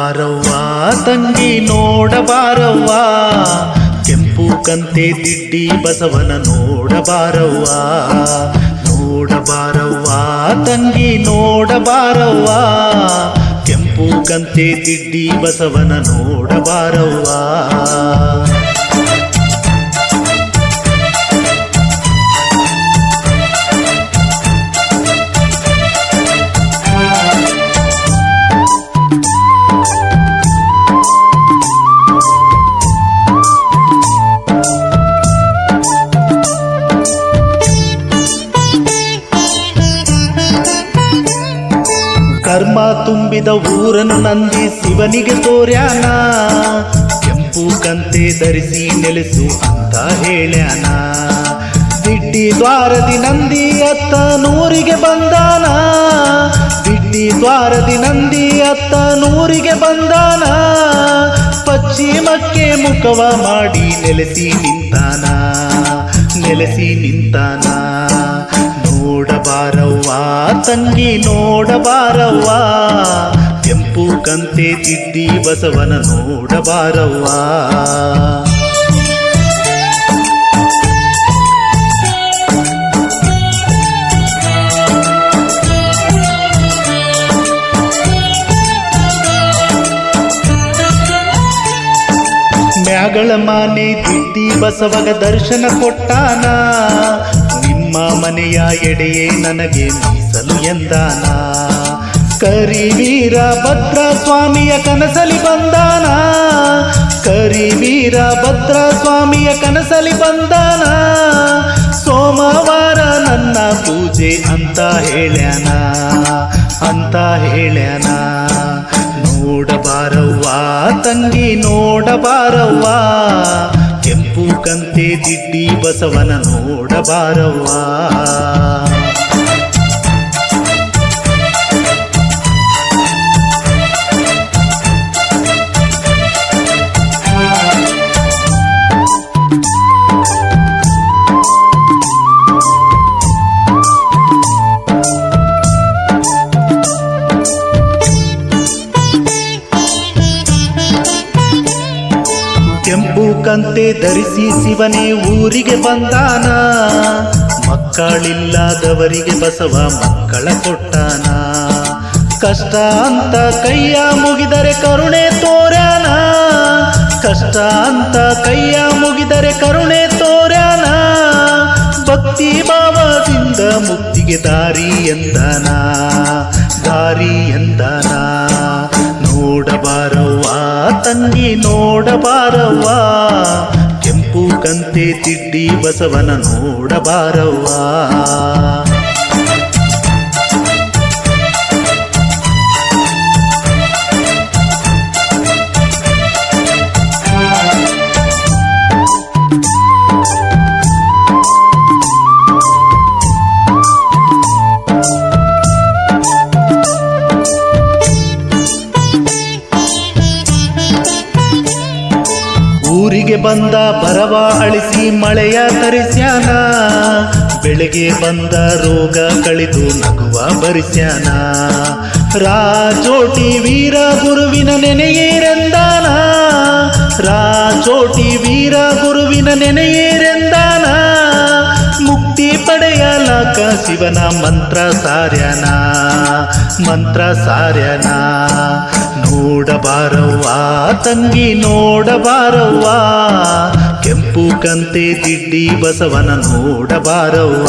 ಬಾರವ್ವ ತಂಗಿ ನೋಡಬಾರವ್ವ, ಕೆಂಪು ಕಂತೆ ದಿಡ್ಡಿ ಬಸವನ ನೋಡಬಾರವ್ವ. ನೋಡಬಾರವ್ವ ತಂಗಿ ನೋಡಬಾರವ್ವ, ಕೆಂಪು ಕಂತೆ ದಿಡ್ಡಿ ಬಸವನ ನೋಡಬಾರವ್ವ. ಕರ್ಮ ತುಂಬಿದ ಊರನ್ನು ನಂದಿ ಶಿವನಿಗೆ ತೋರ್ಯಾನ, ಕೆಂಪು ಕಂತೆ ಧರಿಸಿ ನೆಲೆಸು ಅಂತ ಹೇಳ್ಯಾನ. ದಿಡ್ಡಿ ದ್ವಾರದಿ ನಂದಿ ಅತ್ತ ನೂರಿಗೆ ಬಂದಾನ, ದಿಡ್ಡಿ ದ್ವಾರದಿ ನಂದಿ ಅತ್ತ ನೂರಿಗೆ ಬಂದಾನ. ಪಶ್ಚಿಮಕ್ಕೆ ಮುಖವ ಮಾಡಿ ನೆಲೆಸಿ ನಿಂತಾನ, ನೆಲೆಸಿ ನಿಂತಾನ. ನೋಡಬಾರವ್ವ ತಂಗಿ ನೋಡಬಾರವ್ವ, ಕೆಂಪು ಕಂತೆ ದಿಡ್ಡಿ ಬಸವನ ನೋಡಬಾರವ್ವ. ಮ್ಯಾಗಳ ಮಾನೆ ದಿಡ್ಡಿ ಬಸವಗ ದರ್ಶನ ಕೊಟ್ಟಾನ, ನಿಮ್ಮ ಮನೆಯ ಎಡೆಯೇ ನನಗೆ ಮೀಸಲು ಎಂದಾನ. ಕರಿವೀರ ಭದ್ರ ಸ್ವಾಮಿಯ ಕನಸಲಿ ಬಂದಾನ, ಕರಿವೀರ ಭದ್ರ ಸ್ವಾಮಿಯ ಕನಸಲಿ ಬಂದಾನ. ಸೋಮವಾರ ನನ್ನ ಪೂಜೆ ಅಂತ ಹೇಳ್ಯಾನ, ಅಂತ ಹೇಳ್ಯಾನ. ನೋಡಬಾರವ್ವ ತಂಗಿ ನೋಡಬಾರವ್ವ, ಕೆಂಪು ಕಂತೆ ದಿಡ್ಡಿ ಬಸವನ ನೋಡಬಾರವ್ವ. ಕೆಂಪು ಕಂತೆ ಧರಿಸಿ ಶಿವನೇ ಊರಿಗೆ ಬಂದಾನ, ಮಕ್ಕಳಿಲ್ಲದವರಿಗೆ ಬಸವ ಮಕ್ಕಳ ಕೊಟ್ಟಾನ. ಕಷ್ಟ ಅಂತ ಕೈಯ ಮುಗಿದರೆ ಕರುಣೆ ತೋರ್ಯಾನ, ಕಷ್ಟ ಅಂತ ಕೈಯ ಮುಗಿದರೆ ಕರುಣೆ ತೋರ್ಯಾನ. ಭಕ್ತಿ ಭಾವದಿಂದ ಮುಕ್ತಿಗೆ ದಾರಿ ಎಂದಾನ, ದಾರಿ ಎಂದಾನ. ನೋಡಬಾರವ್ವ ತಂಗಿ ನೋಡಬಾರವ್ವ, ಕೆಂಪು ಕಂತೆ ದಿಡ್ಡಿ ಬಸವನ ನೋಡಬಾರವ್ವ. ಊರಿಗೆ ಬಂದ ಬರವ ಅಳಿಸಿ ಮಳೆಯ ತರಿಸ್ಯಾನ, ಬೆಳೆಗೆ ಬಂದ ರೋಗ ಕಳೆದು ನಗುವ ಬರಿಸ್ಯಾನ. ರಾಜೋಟಿ ವೀರ ಗುರುವಿನ ನೆನೆಯೇರೆಂದಾನ, ರಾಜೋಟಿ ವೀರ ಗುರುವಿನ ನೆನೆಯೇರೆಂದಾನ. ಮುಕ್ತಿ ಪಡೆಯಲಾಕ ಶಿವನ ಮಂತ್ರ ಸಾರ್ಯನ, ಮಂತ್ರ ಸಾರ್ಯನ. ನೋಡಬಾರವ್ವ ತಂಗಿ ನೋಡಬಾರವ್ವ, ಕೆಂಪು ಕಂತೆ ದಿಡ್ಡಿ ಬಸವನ ನೋಡಬಾರವ್ವ.